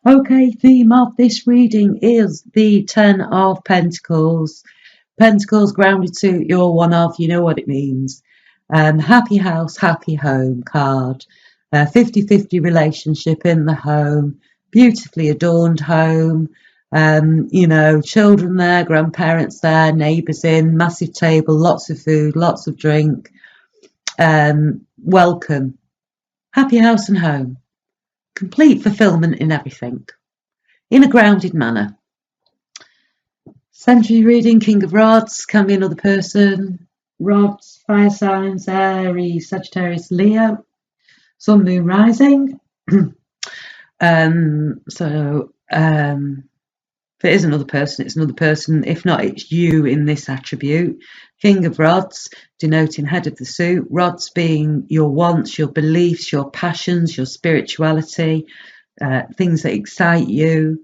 Okay, theme of this reading is the Ten of Pentacles. Pentacles grounded suit, you're one of, you know what it means. Happy house, happy home card. 50-50 relationship in the home, beautifully adorned home. Children there, grandparents there, neighbours in, massive table, lots of food, lots of drink. Welcome. Happy house and home. Complete fulfillment in everything. In a grounded manner. Century reading, King of Rods, can be another person. Rods, fire signs, Aries, Sagittarius, Leo, Sun, Moon, Rising. If it is another person, it's another person. If not, it's you in this attribute. King of Rods, denoting head of the suit. Rods being your wants, your beliefs, your passions, your spirituality, things that excite you.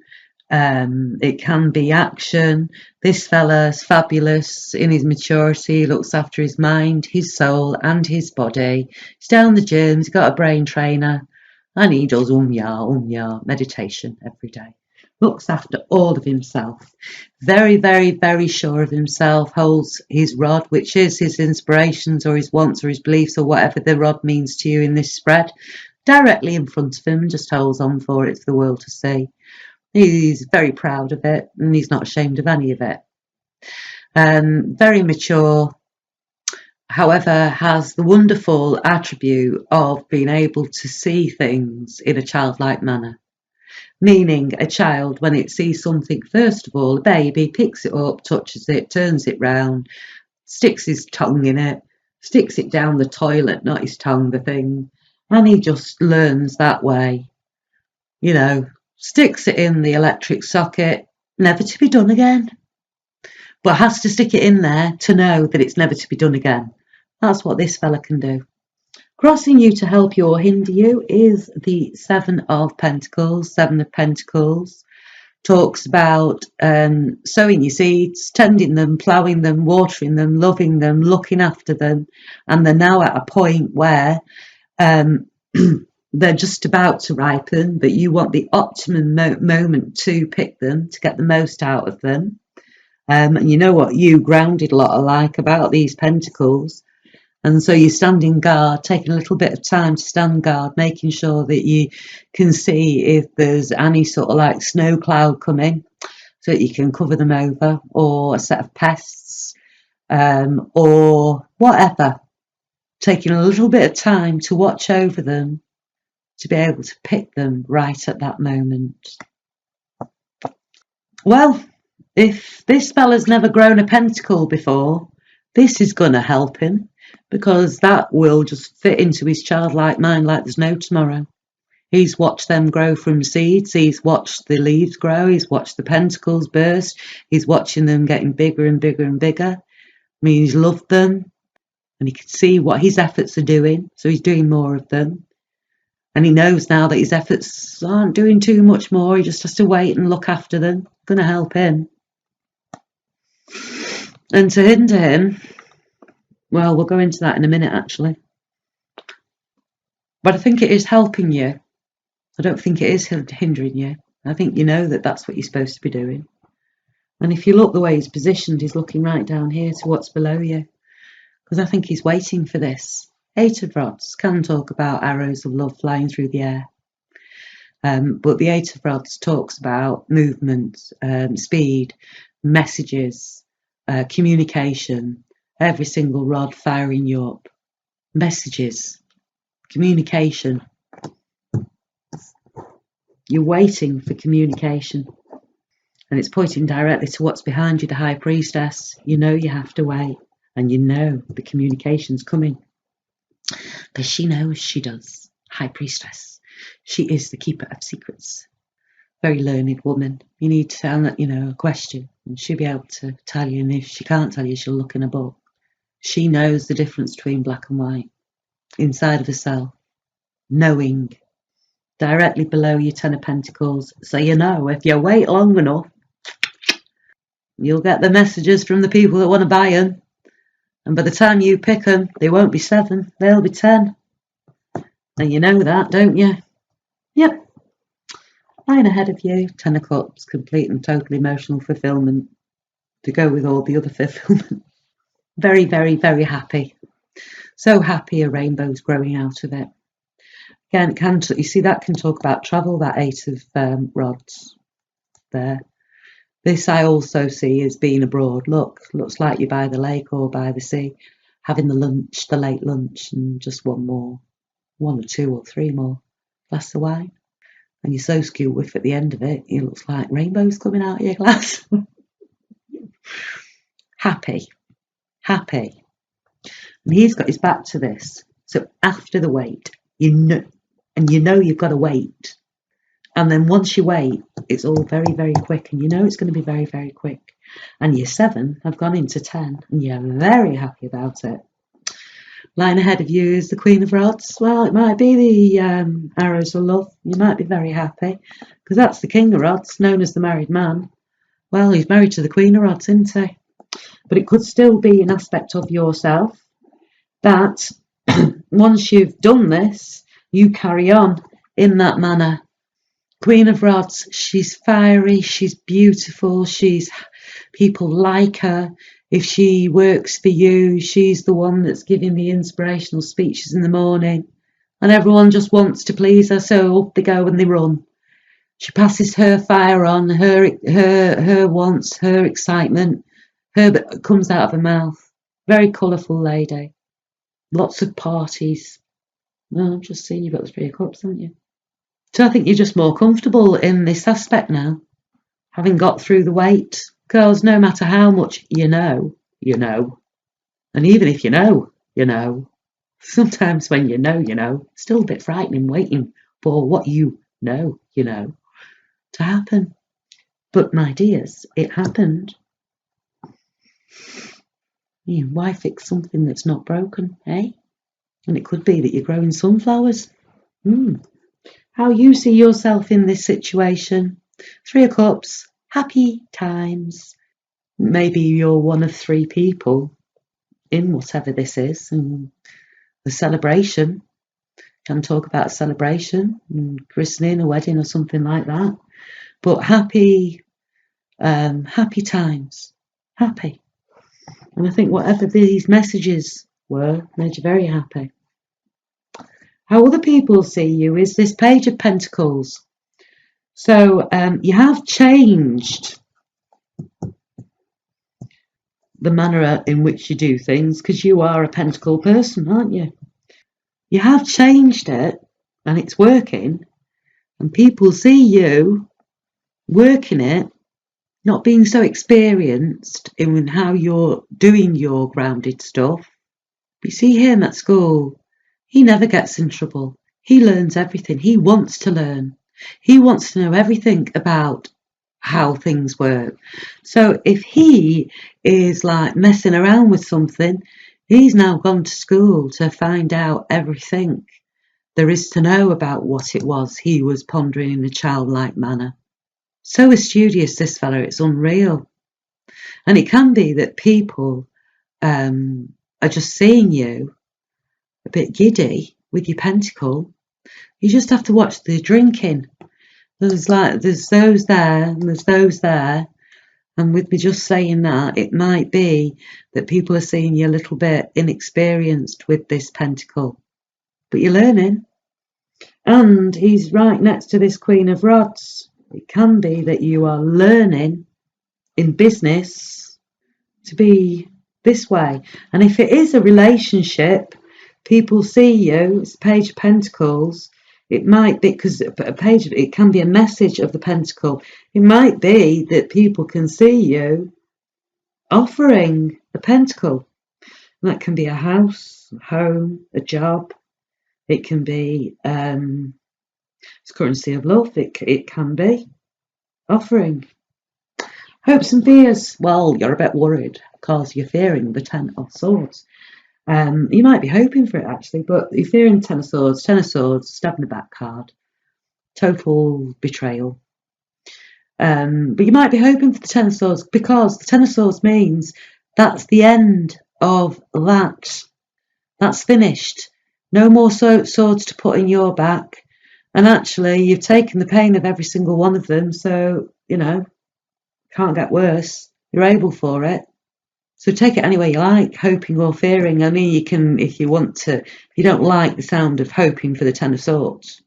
It can be action. This fella's fabulous in his maturity, looks after his mind, his soul and his body. He's down the gym, he's got a brain trainer, and he does meditation every day. Looks after all of himself. Very, very, very sure of himself, holds his rod, which is his inspirations or his wants or his beliefs or whatever the rod means to you in this spread, directly in front of him and just holds on for it for the world to see. He's very proud of it and he's not ashamed of any of it. Very mature, however, has the wonderful attribute of being able to see things in a childlike manner. Meaning a child, when it sees something, first of all, a baby picks it up, touches it, turns it round, sticks his tongue in it, sticks it down the toilet, not his tongue, the thing, and he just learns that way. Sticks it in the electric socket, never to be done again. But has to stick it in there to know that it's never to be done again. That's what this fella can do. Crossing you to help you or hinder you is the Seven of Pentacles. Seven of Pentacles talks about sowing your seeds, tending them, ploughing them, watering them, loving them, looking after them. And they're now at a point where they're just about to ripen, but you want the optimum moment to pick them, to get the most out of them. And you know what you grounded lot are like about these pentacles. And so you're standing guard, taking a little bit of time to stand guard, making sure that you can see if there's any sort of like snow cloud coming so that you can cover them over, or a set of pests, or whatever. Taking a little bit of time to watch over them, to be able to pick them right at that moment. Well, if this fella's never grown a pentacle before, this is going to help him, because that will just fit into his childlike mind like there's no tomorrow. He's watched them grow from seeds, he's watched the leaves grow, he's watched the pentacles burst, he's watching them getting bigger and bigger and bigger. He's loved them, and he can see what his efforts are doing, so he's doing more of them. And he knows now that his efforts aren't doing too much more, he just has to wait and look after them. Going to help him. And to hinder him, well, we'll go into that in a minute, actually. But I think it is helping you. I don't think it is hindering you. I think you know that that's what you're supposed to be doing. And if you look the way he's positioned, he's looking right down here to what's below you. Because I think he's waiting for this. Eight of Rods can talk about arrows of love flying through the air. But the Eight of Rods talks about movement, speed, messages, communication. Every single rod firing you up. Messages, communication. You're waiting for communication. And it's pointing directly to what's behind you, the High Priestess. You know you have to wait. And you know the communication's coming. Because she knows she does. High Priestess. She is the keeper of secrets. Very learned woman. You need to tell a question. And she'll be able to tell you. And if she can't tell you, she'll look in a book. She knows the difference between black and white. Inside of herself. Knowing. Directly below your Ten of Pentacles. So you know, if you wait long enough, you'll get the messages from the people that want to buy them. And by the time you pick them, they won't be 7, they'll be 10. And you know that, don't you? Yep. Lying ahead of you, 10 of Cups, complete and total emotional fulfillment to go with all the other fulfillment. Very, very, very happy. So happy a rainbow's growing out of it. Again, you see that can talk about travel, that 8 of rods there. This I also see as being abroad. Looks like you're by the lake or by the sea, having the late lunch, and just one or 2 or 3 more glass of wine. And you're so skew whiff at the end of it, it looks like rainbows coming out of your glass. Happy. And he's got his back to this. So after the wait, you know you've got to wait. And then once you wait, it's all very, very quick. And you know it's going to be very, very quick. And your 7 have gone into 10. And you're very happy about it. Lying ahead of you is the Queen of Rods. Well, it might be the arrows of love. You might be very happy. Because that's the King of Rods, known as the married man. Well, he's married to the Queen of Rods, isn't he? But it could still be an aspect of yourself that once you've done this, you carry on in that manner. Queen of Rods, she's fiery, she's beautiful, people like her. If she works for you, she's the one that's giving the inspirational speeches in the morning, and everyone just wants to please her, so up they go and they run. She passes her fire on, her wants, her excitement, that comes out of her mouth. Very colourful lady. Lots of parties. Well, I've just seen you've got the 3 of Cups, haven't you? So I think you're just more comfortable in this aspect now, having got through the wait. Because no matter how much you know. And even if you know. Sometimes when you know, it's still a bit frightening waiting for what you know, to happen. But my dears, it happened. Why fix something that's not broken, eh? And it could be that you're growing sunflowers. How you see yourself in this situation. 3 of Cups, happy times. Maybe you're one of 3 people in whatever this is. And the celebration. Can talk about a celebration, christening, a wedding or something like that. But happy times. Happy. And I think whatever these messages were, made you very happy. How other people see you is this Page of Pentacles. So you have changed the manner in which you do things, because you are a pentacle person, aren't you? You have changed it, and it's working, and people see you working it, not being so experienced in how you're doing your grounded stuff. You see him at school. He never gets in trouble. He learns everything. He wants to learn. He wants to know everything about how things work. So if he is like messing around with something, he's now gone to school to find out everything there is to know about what it was he was pondering in a childlike manner. So studious, this fella, it's unreal. And it can be that people are just seeing you a bit giddy with your pentacle. You just have to watch the drinking. There's those there and there's those there. And with me just saying that, it might be that people are seeing you a little bit inexperienced with this pentacle. But you're learning. And he's right next to this Queen of Rods. It can be that you are learning in business to be this way. And if it is a relationship, people see you, it's Page of Pentacles. It might be, because it can be a message of the pentacle. It might be that people can see you offering a pentacle. And that can be a house, a home, a job. It can be it's currency of love. It can be offering. Hopes and fears. Well, you're a bit worried because you're fearing the 10 of Swords. You might be hoping for it actually, but you're fearing 10 of Swords. 10 of Swords, stab in the back card. Total betrayal. But you might be hoping for the 10 of Swords because the 10 of Swords means that's the end of that. That's finished. No more swords to put in your back. And actually, you've taken the pain of every single one of them, so, you know, can't get worse. You're able for it. So take it any way you like, hoping or fearing. I mean, you can, if you want to, if you don't like the sound of hoping for the Ten of Swords,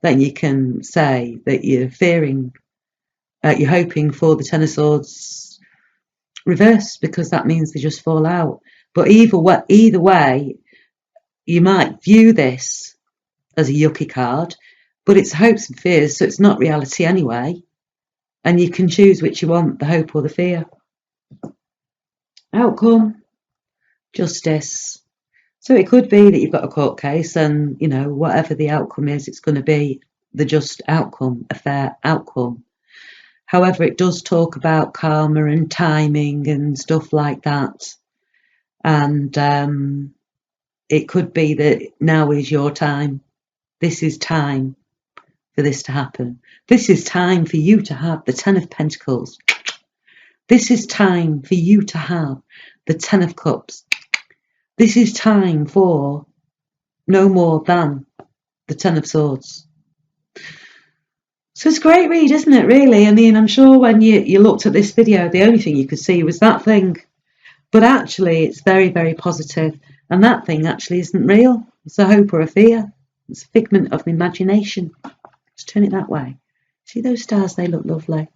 then you can say that you're fearing, you're hoping for the Ten of Swords reverse, because that means they just fall out. But either way, you might view this as a yucky card, but it's hopes and fears, so it's not reality anyway. And you can choose which you want, the hope or the fear. Outcome, justice. So it could be that you've got a court case and, you know, whatever the outcome is, it's going to be the just outcome, a fair outcome. However, it does talk about karma and timing and stuff like that. And it could be that now is your time. This is time for this to happen. This is time for you to have the Ten of Pentacles. This is time for you to have the Ten of Cups. This is time for no more than the Ten of Swords. So it's a great read, isn't it, really? I mean, I'm sure when you looked at this video, the only thing you could see was that thing. But actually, it's very, very positive. And that thing actually isn't real. It's a hope or a fear. It's a figment of imagination. Let's turn it that way. See those stars? They look lovely.